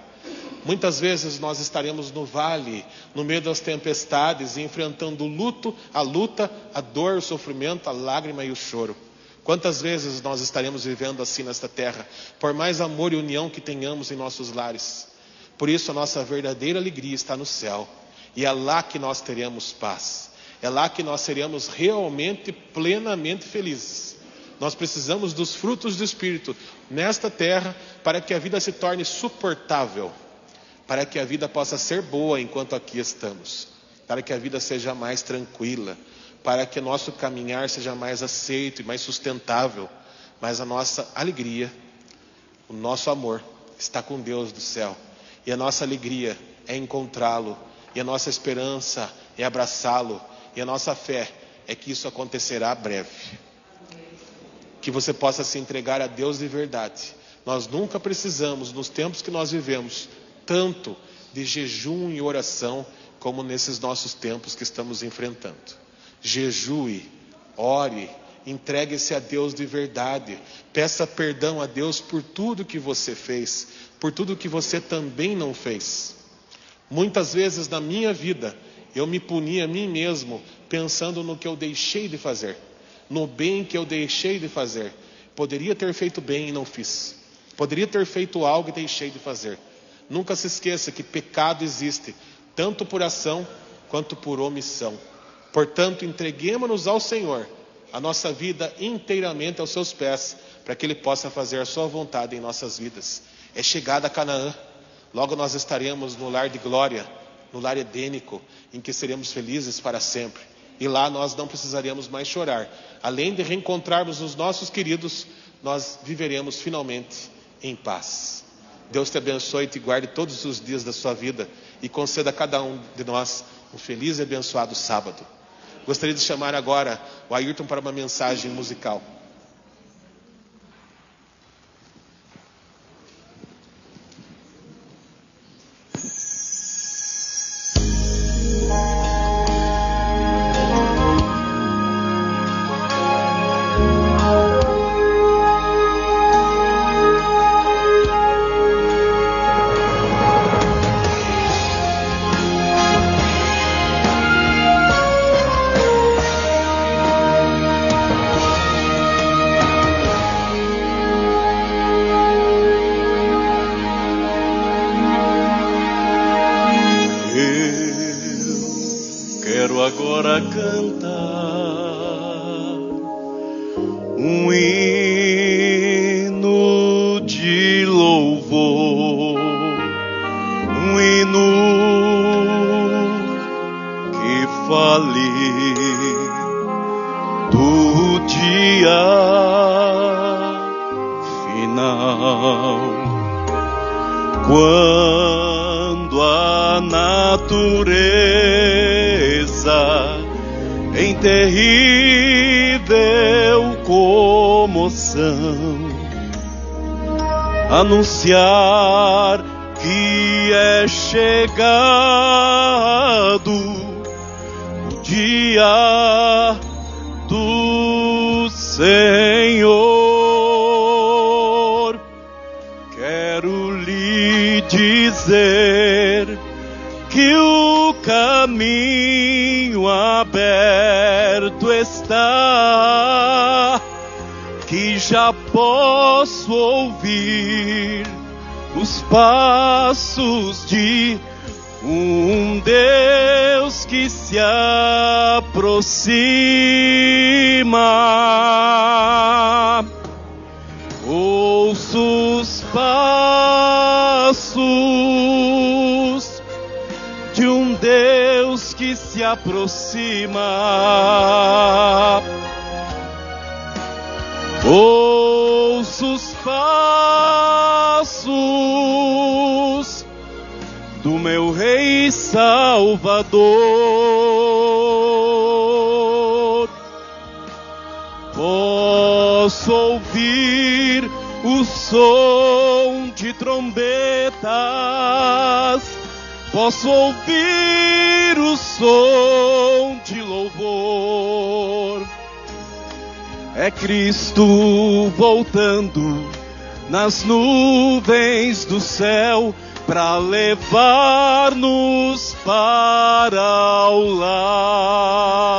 Muitas vezes nós estaremos no vale, no meio das tempestades, enfrentando o luto, a luta, a dor, o sofrimento, a lágrima e o choro. Quantas vezes nós estaremos vivendo assim nesta terra, por mais amor e união que tenhamos em nossos lares? Por isso a nossa verdadeira alegria está no céu, e é lá que nós teremos paz, é lá que nós seremos realmente, plenamente felizes. Nós precisamos dos frutos do Espírito nesta terra para que a vida se torne suportável, para que a vida possa ser boa enquanto aqui estamos, para que a vida seja mais tranquila, para que nosso caminhar seja mais aceito e mais sustentável. Mas a nossa alegria, o nosso amor está com Deus do céu, e a nossa alegria é encontrá-lo, e a nossa esperança é abraçá-lo, e a nossa fé é que isso acontecerá breve. Que você possa se entregar a Deus de verdade. Nós nunca precisamos, nos tempos que nós vivemos, tanto de jejum e oração como nesses nossos tempos que estamos enfrentando. Jejue, ore, entregue-se a Deus de verdade. Peça perdão a Deus por tudo que você fez, por tudo que você também não fez. Muitas vezes na minha vida, eu me puni a mim mesmo, pensando no que eu deixei de fazer, no bem que eu deixei de fazer. Poderia ter feito bem e não fiz. Poderia ter feito algo e deixei de fazer. Nunca se esqueça que pecado existe, tanto por ação quanto por omissão. Portanto, entreguemos-nos ao Senhor, a nossa vida inteiramente aos seus pés, para que Ele possa fazer a sua vontade em nossas vidas. É chegada a Canaã. Logo nós estaremos no lar de glória, no lar edênico, em que seremos felizes para sempre. E lá nós não precisaremos mais chorar. Além de reencontrarmos os nossos queridos, nós viveremos finalmente em paz. Deus te abençoe e te guarde todos os dias da sua vida e conceda a cada um de nós um feliz e abençoado sábado. Gostaria de chamar agora o Ayrton para uma mensagem musical. de louvor, um hino que fale do dia final, quando a natureza em terrível comoção anunciar que é chegado o dia do Senhor. Quero lhe dizer que o caminho aberto está, que já posso ouvir os passos de um Deus que se aproxima. Ouço os passos de um Deus que se aproxima. Ouço os passos do meu Rei Salvador. Posso ouvir o som de trombetas, posso ouvir o som de louvor. É Cristo voltando nas nuvens do céu para levar-nos para o lar.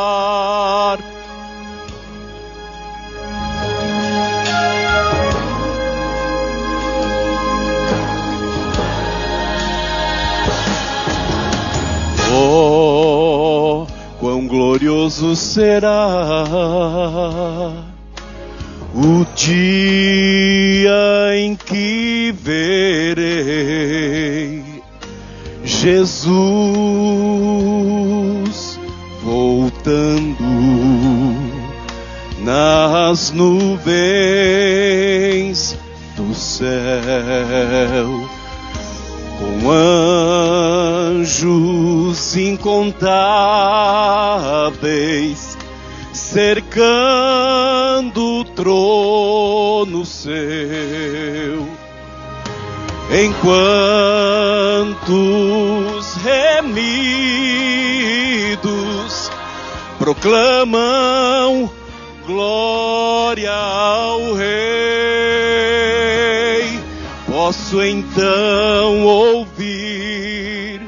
Oh, quão glorioso será o dia em que verei Jesus voltando nas nuvens do céu, com anjos incontáveis cercando o trono seu, enquanto os remidos proclamam glória ao Rei. Posso então ouvir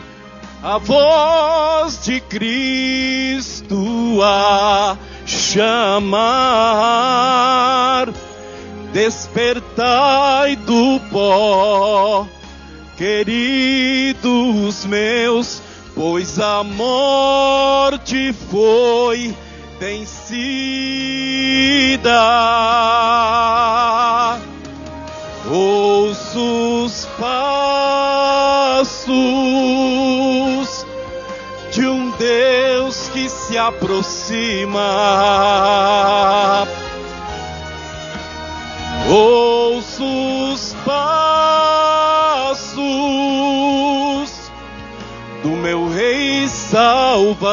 a voz de Cristo a chamar: despertai do pó, queridos meus, pois a morte foi vencida. Ouço os passos de um Deus que se aproxima. Ouço os passos do meu Rei Salvador.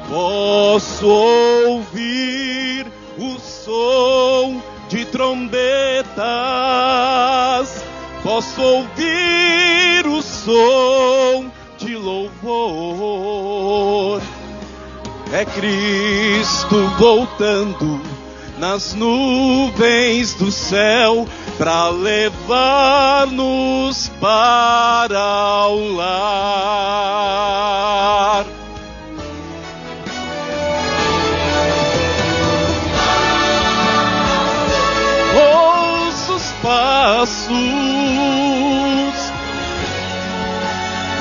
Posso ouvir o som de trombetas, posso ouvir o som de louvor. É Cristo voltando nas nuvens do céu para levar-nos para o lar. Ouço os passos,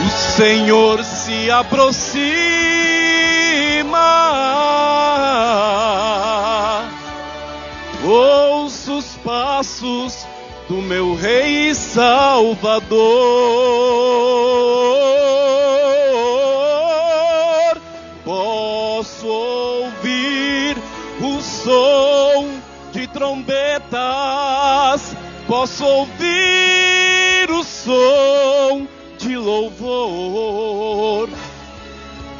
o Senhor se aproxima. passos do meu Rei e Salvador. Posso ouvir o som de trombetas, posso ouvir o som de louvor.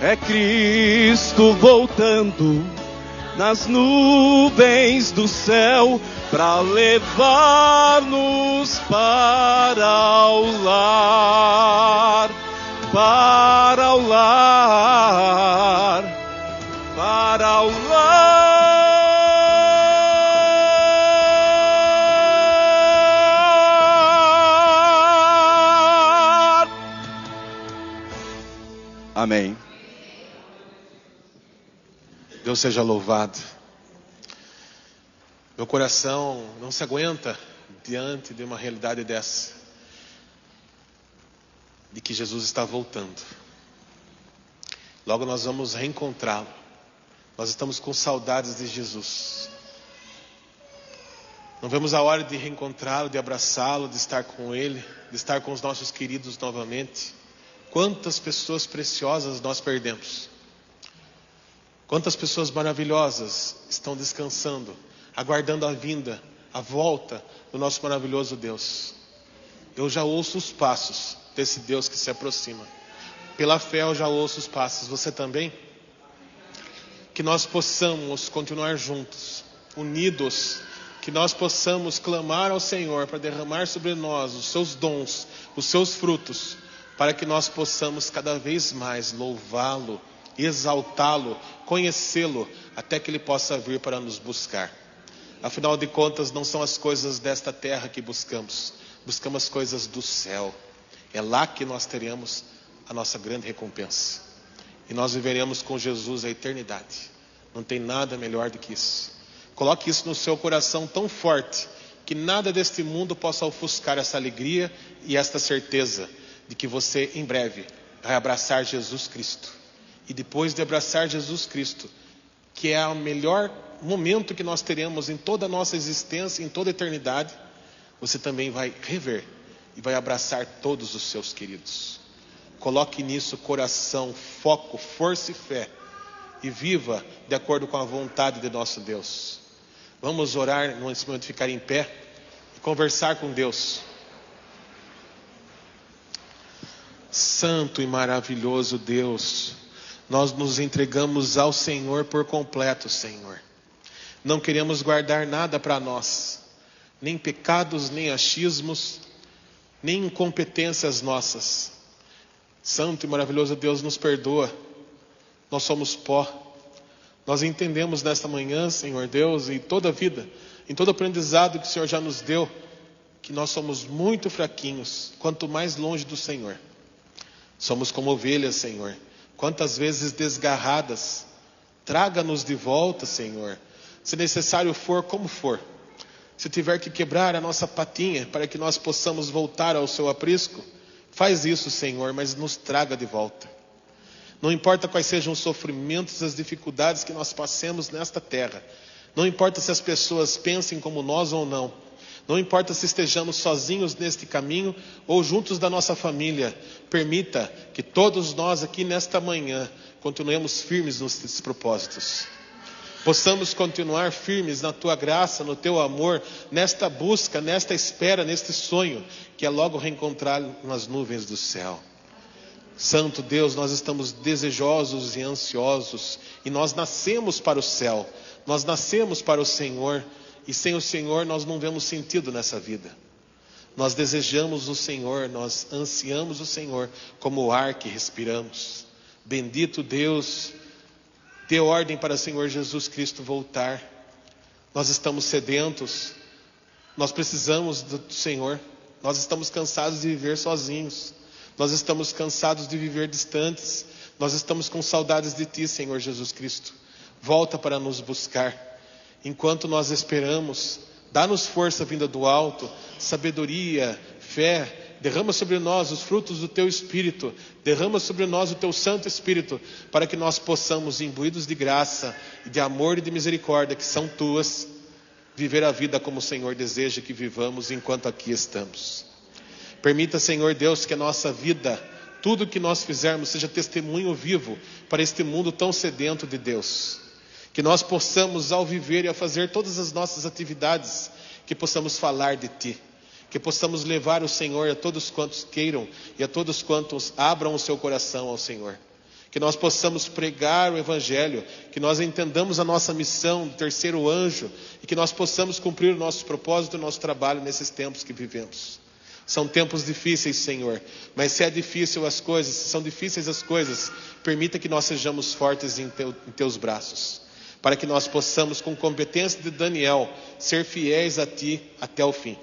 É Cristo voltando nas nuvens do céu para levar-nos para o lar, para o lar, para o lar. Amém. Deus seja louvado. Meu coração não se aguenta diante de uma realidade dessa, de que Jesus está voltando. Logo nós vamos reencontrá-lo. Nós estamos com saudades de Jesus. Não vemos a hora de reencontrá-lo, de abraçá-lo, de estar com Ele, de estar com os nossos queridos novamente. Quantas pessoas preciosas nós perdemos. Quantas pessoas maravilhosas estão descansando, aguardando a vinda, a volta do nosso maravilhoso Deus. Eu já ouço os passos desse Deus que se aproxima. Pela fé eu já ouço os passos. Você também? Que nós possamos continuar juntos, unidos. Que nós possamos clamar ao Senhor para derramar sobre nós os seus dons, os seus frutos, para que nós possamos cada vez mais louvá-lo, exaltá-lo, conhecê-lo, até que Ele possa vir para nos buscar. Afinal de contas, não são as coisas desta terra que buscamos as coisas do céu. É lá que nós teremos a nossa grande recompensa, e nós viveremos com Jesus a eternidade. Não tem nada melhor do que isso. Coloque isso no seu coração tão forte, que nada deste mundo possa ofuscar essa alegria e esta certeza de que você em breve vai abraçar Jesus Cristo. E depois de abraçar Jesus Cristo, que é o melhor momento que nós teremos em toda a nossa existência, em toda a eternidade, você também vai rever e vai abraçar todos os seus queridos. Coloque nisso coração, foco, força e fé, e viva de acordo com a vontade de nosso Deus. Vamos orar nesse momento, ficar em pé e conversar com Deus. Santo e maravilhoso Deus, nós nos entregamos ao Senhor por completo, Senhor. Não queremos guardar nada para nós, nem pecados, nem achismos, nem incompetências nossas. Santo e maravilhoso Deus, nos perdoa. Nós somos pó. Nós entendemos nesta manhã, Senhor Deus, em toda a vida, em todo aprendizado que o Senhor já nos deu, que nós somos muito fraquinhos, quanto mais longe do Senhor. Somos como ovelhas, Senhor. Quantas vezes desgarradas. Traga-nos de volta, Senhor. Se necessário for, como for. Se tiver que quebrar a nossa patinha para que nós possamos voltar ao seu aprisco, faz isso, Senhor, mas nos traga de volta. Não importa quais sejam os sofrimentos, as dificuldades que nós passemos nesta terra. Não importa se as pessoas pensem como nós ou não. Não importa se estejamos sozinhos neste caminho ou juntos da nossa família. Permita que todos nós aqui nesta manhã continuemos firmes nos propósitos. Possamos continuar firmes na Tua graça, no Teu amor, nesta busca, nesta espera, neste sonho, que é logo reencontrá-lo nas nuvens do céu. Santo Deus, nós estamos desejosos e ansiosos, e nós nascemos para o céu, nós nascemos para o Senhor, e sem o Senhor nós não vemos sentido nessa vida. Nós desejamos o Senhor, nós ansiamos o Senhor como o ar que respiramos. Bendito Deus, dê ordem para o Senhor Jesus Cristo voltar. Nós estamos sedentos, nós precisamos do Senhor, nós estamos cansados de viver sozinhos. Nós estamos cansados de viver distantes. Nós estamos com saudades de Ti, Senhor Jesus Cristo. Volta para nos buscar. Enquanto nós esperamos, dá-nos força vinda do alto, sabedoria, fé. Derrama sobre nós os frutos do Teu Espírito. Derrama sobre nós o Teu Santo Espírito, para que nós possamos, imbuídos de graça, e de amor e de misericórdia, que são Tuas, viver a vida como o Senhor deseja que vivamos enquanto aqui estamos. Permita, Senhor Deus, que a nossa vida, tudo que nós fizermos, seja testemunho vivo para este mundo tão sedento de Deus. Que nós possamos, ao viver e ao fazer todas as nossas atividades, que possamos falar de Ti. Que possamos levar o Senhor a todos quantos queiram e a todos quantos abram o seu coração ao Senhor. Que nós possamos pregar o Evangelho, que nós entendamos a nossa missão do terceiro anjo e que nós possamos cumprir o nosso propósito e o nosso trabalho nesses tempos que vivemos. São tempos difíceis, Senhor, mas se é difícil as coisas, se são difíceis as coisas, permita que nós sejamos fortes em Teus braços, para que nós possamos, com competência de Daniel, ser fiéis a Ti até o fim,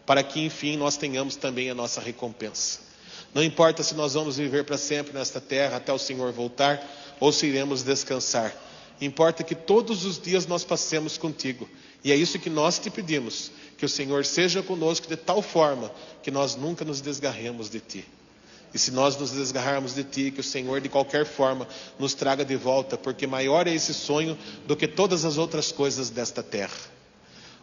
para que enfim nós tenhamos também a nossa recompensa. Não importa se nós vamos viver para sempre nesta terra até o Senhor voltar, ou se iremos descansar. Importa que todos os dias nós passemos contigo. E é isso que nós te pedimos, que o Senhor seja conosco de tal forma que nós nunca nos desgarremos de Ti. E se nós nos desgarrarmos de Ti, que o Senhor de qualquer forma nos traga de volta, porque maior é esse sonho do que todas as outras coisas desta terra.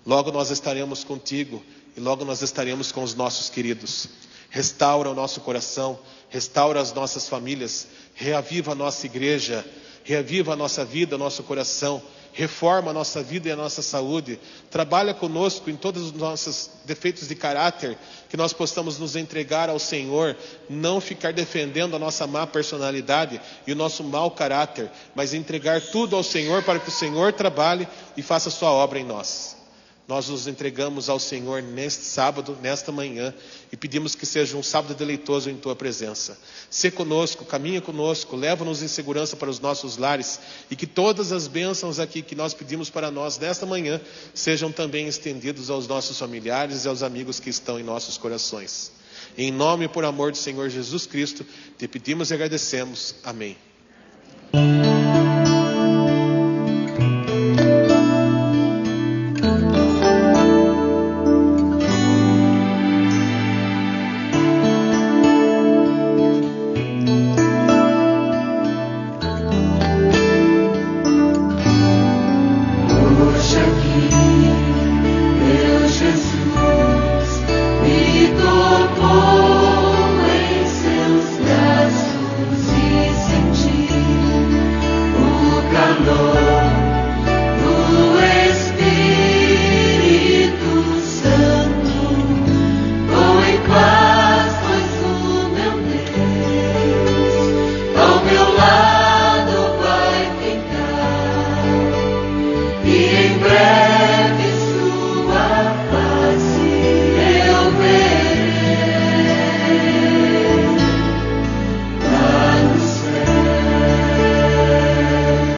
Logo nós estaremos contigo e logo nós estaremos com os nossos queridos. Restaura o nosso coração, restaura as nossas famílias, reaviva a nossa igreja, reaviva a nossa vida, o nosso coração, reforma a nossa vida e a nossa saúde, trabalha conosco em todos os nossos defeitos de caráter, que nós possamos nos entregar ao Senhor, não ficar defendendo a nossa má personalidade e o nosso mau caráter, mas entregar tudo ao Senhor para que o Senhor trabalhe e faça a sua obra em nós. Nós nos entregamos ao Senhor neste sábado, nesta manhã, e pedimos que seja um sábado deleitoso em Tua presença. Sê conosco, caminha conosco, leva-nos em segurança para os nossos lares, e que todas as bênçãos aqui que nós pedimos para nós nesta manhã, sejam também estendidos aos nossos familiares e aos amigos que estão em nossos corações. Em nome e por amor do Senhor Jesus Cristo, te pedimos e agradecemos. Amém.